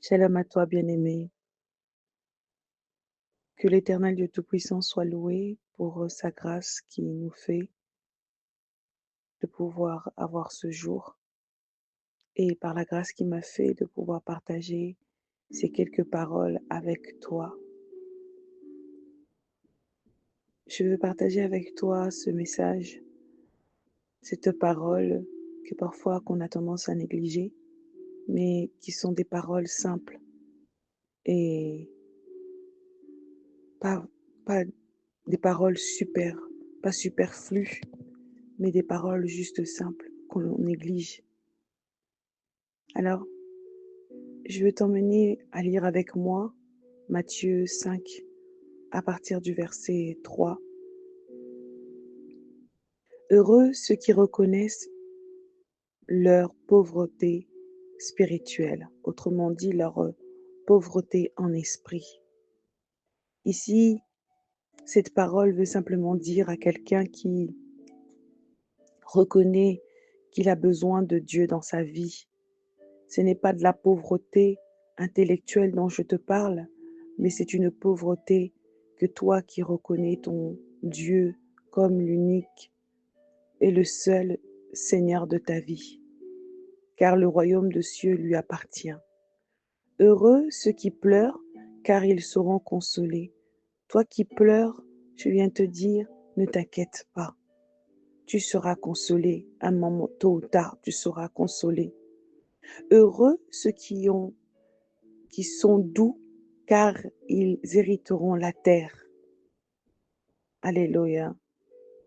Shalom à toi, bien-aimé. Que l'Éternel Dieu Tout-Puissant soit loué pour sa grâce qui nous fait de pouvoir avoir ce jour et par la grâce qu'il m'a fait de pouvoir partager ces quelques paroles avec toi. Je veux partager avec toi ce message, cette parole que parfois qu'on a tendance à négliger, mais qui sont des paroles simples et pas, pas des paroles pas superflues, mais des paroles juste simples qu'on néglige. Alors, je veux t'emmener à lire avec moi Matthieu 5 à partir du verset 3. Heureux ceux qui reconnaissent leur pauvreté spirituelle, autrement dit leur pauvreté en esprit. Ici, cette parole veut simplement dire à quelqu'un qui reconnaît qu'il a besoin de Dieu dans sa vie. Ce n'est pas de la pauvreté intellectuelle dont je te parle, mais c'est une pauvreté que toi qui reconnais ton Dieu comme l'unique et le seul Seigneur de ta vie, car le royaume de cieux lui appartient. Heureux ceux qui pleurent, car ils seront consolés. Toi qui pleures, je viens te dire, ne t'inquiète pas. Tu seras consolé, un moment tôt ou tard, tu seras consolé. Heureux ceux qui sont doux, car ils hériteront la terre. Alléluia.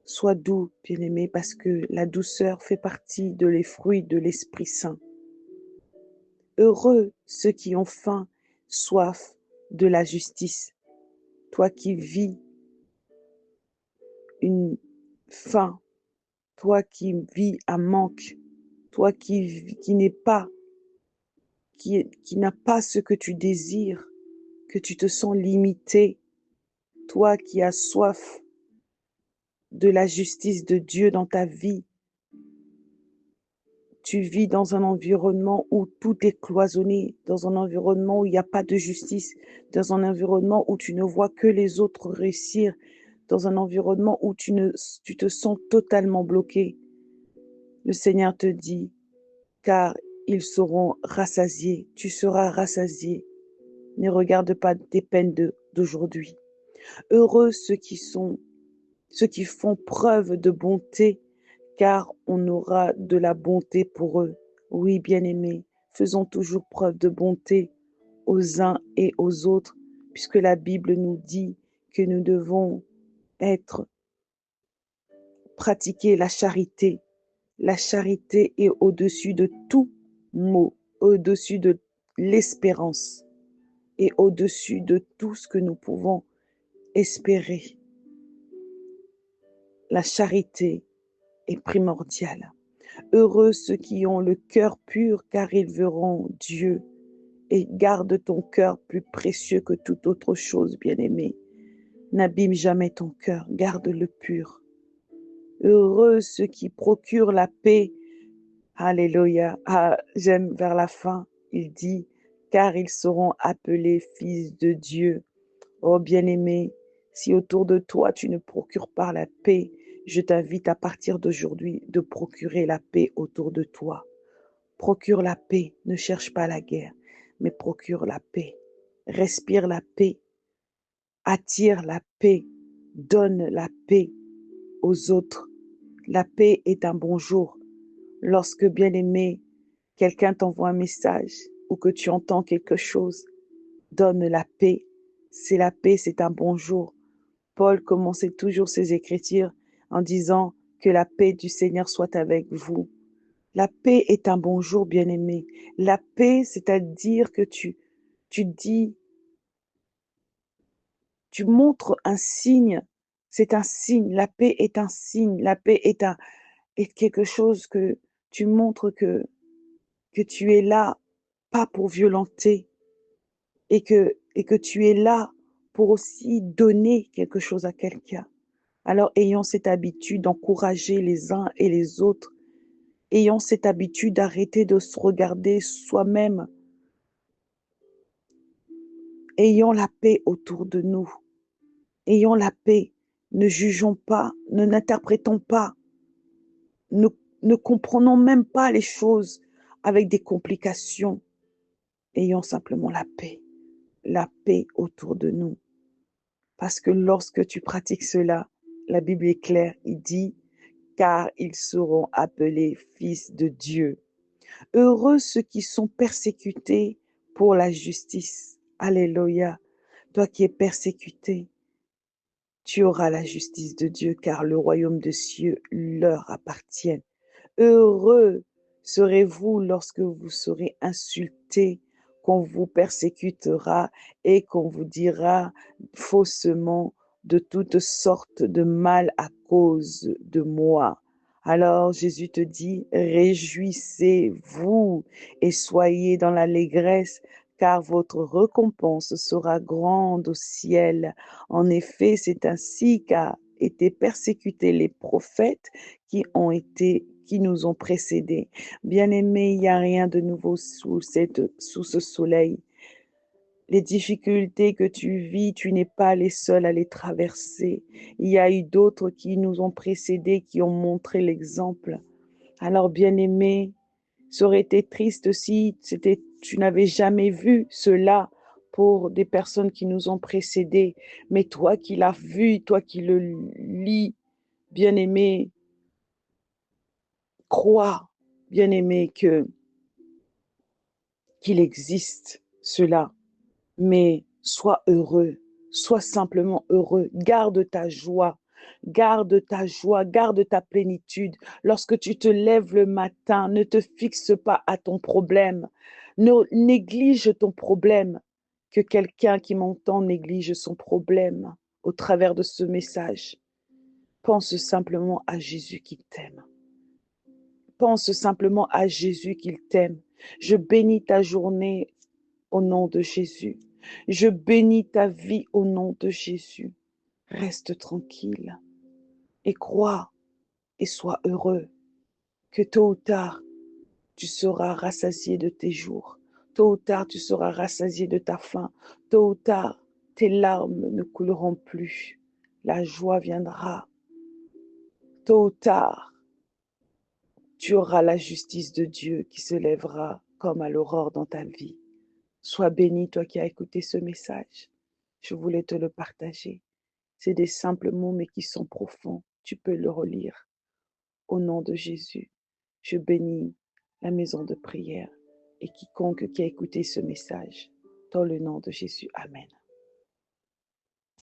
Sois doux, bien-aimé, parce que la douceur fait partie de les fruits de l'Esprit Saint. Heureux ceux qui ont faim, soif de la justice. Toi qui vis une faim, toi qui vis un manque, toi qui n'es pas, qui n'a pas ce que tu désires, que tu te sens limité, toi qui as soif de la justice de Dieu dans ta vie. Tu vis dans un environnement où tout est cloisonné, dans un environnement où il n'y a pas de justice, dans un environnement où tu ne vois que les autres réussir, dans un environnement où tu te sens totalement bloqué. Le Seigneur te dit, car ils seront rassasiés, tu seras rassasié. Ne regarde pas tes peines d'aujourd'hui. Heureux ceux qui font preuve de bonté, car on aura de la bonté pour eux. Oui, bien-aimés, faisons toujours preuve de bonté aux uns et aux autres, puisque la Bible nous dit que nous devons pratiquer la charité. La charité est au-dessus de tout mot, au-dessus de l'espérance et au-dessus de tout ce que nous pouvons espérer. La charité est primordiale. Heureux ceux qui ont le cœur pur, car ils verront Dieu. Et garde ton cœur plus précieux que toute autre chose, bien-aimé. N'abîme jamais ton cœur, garde-le pur. Heureux ceux qui procurent la paix. Alléluia. Ah, j'aime vers la fin, il dit, car ils seront appelés fils de Dieu. Oh bien-aimé, si autour de toi tu ne procures pas la paix, je t'invite à partir d'aujourd'hui de procurer la paix autour de toi. Procure la paix, ne cherche pas la guerre, mais procure la paix. Respire la paix, attire la paix, donne la paix aux autres. La paix est un bonjour. Lorsque, bien-aimé, quelqu'un t'envoie un message ou que tu entends quelque chose, donne la paix. C'est la paix, c'est un bonjour. Paul commençait toujours ses écritures en disant que la paix du Seigneur soit avec vous. La paix est un bonjour, bien-aimé. La paix, c'est-à-dire que tu dis, tu montres un signe. C'est un signe. La paix est un signe. La paix est quelque chose que tu montres que tu es là, pas pour violenter, et que tu es là pour aussi donner quelque chose à quelqu'un. Alors, ayons cette habitude d'encourager les uns et les autres. Ayons cette habitude d'arrêter de se regarder soi-même Ayons la paix autour de nous. Ayons la paix. Ne jugeons pas, ne n'interprétons pas, ne, ne comprenons même pas les choses avec des complications. Ayons simplement la paix autour de nous. Parce que lorsque tu pratiques cela, la Bible est claire, il dit, car ils seront appelés fils de Dieu. Heureux ceux qui sont persécutés pour la justice. Alléluia. Toi qui es persécuté, tu auras la justice de Dieu, car le royaume des cieux leur appartient. Heureux serez-vous lorsque vous serez insultés, qu'on vous persécutera et qu'on vous dira faussement de toutes sortes de mal à cause de moi. Alors Jésus te dit, réjouissez-vous et soyez dans l'allégresse, car votre récompense sera grande au ciel. En effet, c'est ainsi qu'a été persécutés les prophètes qui nous ont précédés. Bien-aimés, il n'y a rien de nouveau sous ce soleil. Les difficultés que tu vis, tu n'es pas les seuls à les traverser. Il y a eu d'autres qui nous ont précédés, qui ont montré l'exemple. Alors, bien-aimé, ça aurait été triste si tu n'avais jamais vu cela pour des personnes qui nous ont précédés. Mais toi qui l'as vu, toi qui le lis, bien-aimé, crois, bien-aimé, qu'il existe cela. Mais sois heureux, sois simplement heureux. Garde ta joie, garde ta plénitude. Lorsque tu te lèves le matin, ne te fixe pas à ton problème. Ne néglige ton problème. Que quelqu'un qui m'entend néglige son problème au travers de ce message. Pense simplement à Jésus qui t'aime. Pense simplement à Jésus qu'il t'aime. Je bénis ta journée au nom de Jésus. Je bénis ta vie au nom de Jésus. Reste tranquille et crois et sois heureux que tôt ou tard, tu seras rassasié de tes jours. Tôt ou tard, tu seras rassasié de ta faim. Tôt ou tard, tes larmes ne couleront plus. La joie viendra. Tôt ou tard, tu auras la justice de Dieu qui se lèvera comme à l'aurore dans ta vie. Sois béni, toi qui as écouté ce message. Je voulais te le partager. C'est des simples mots, mais qui sont profonds. Tu peux le relire. Au nom de Jésus, je bénis la maison de prière et quiconque qui a écouté ce message. Dans le nom de Jésus, Amen.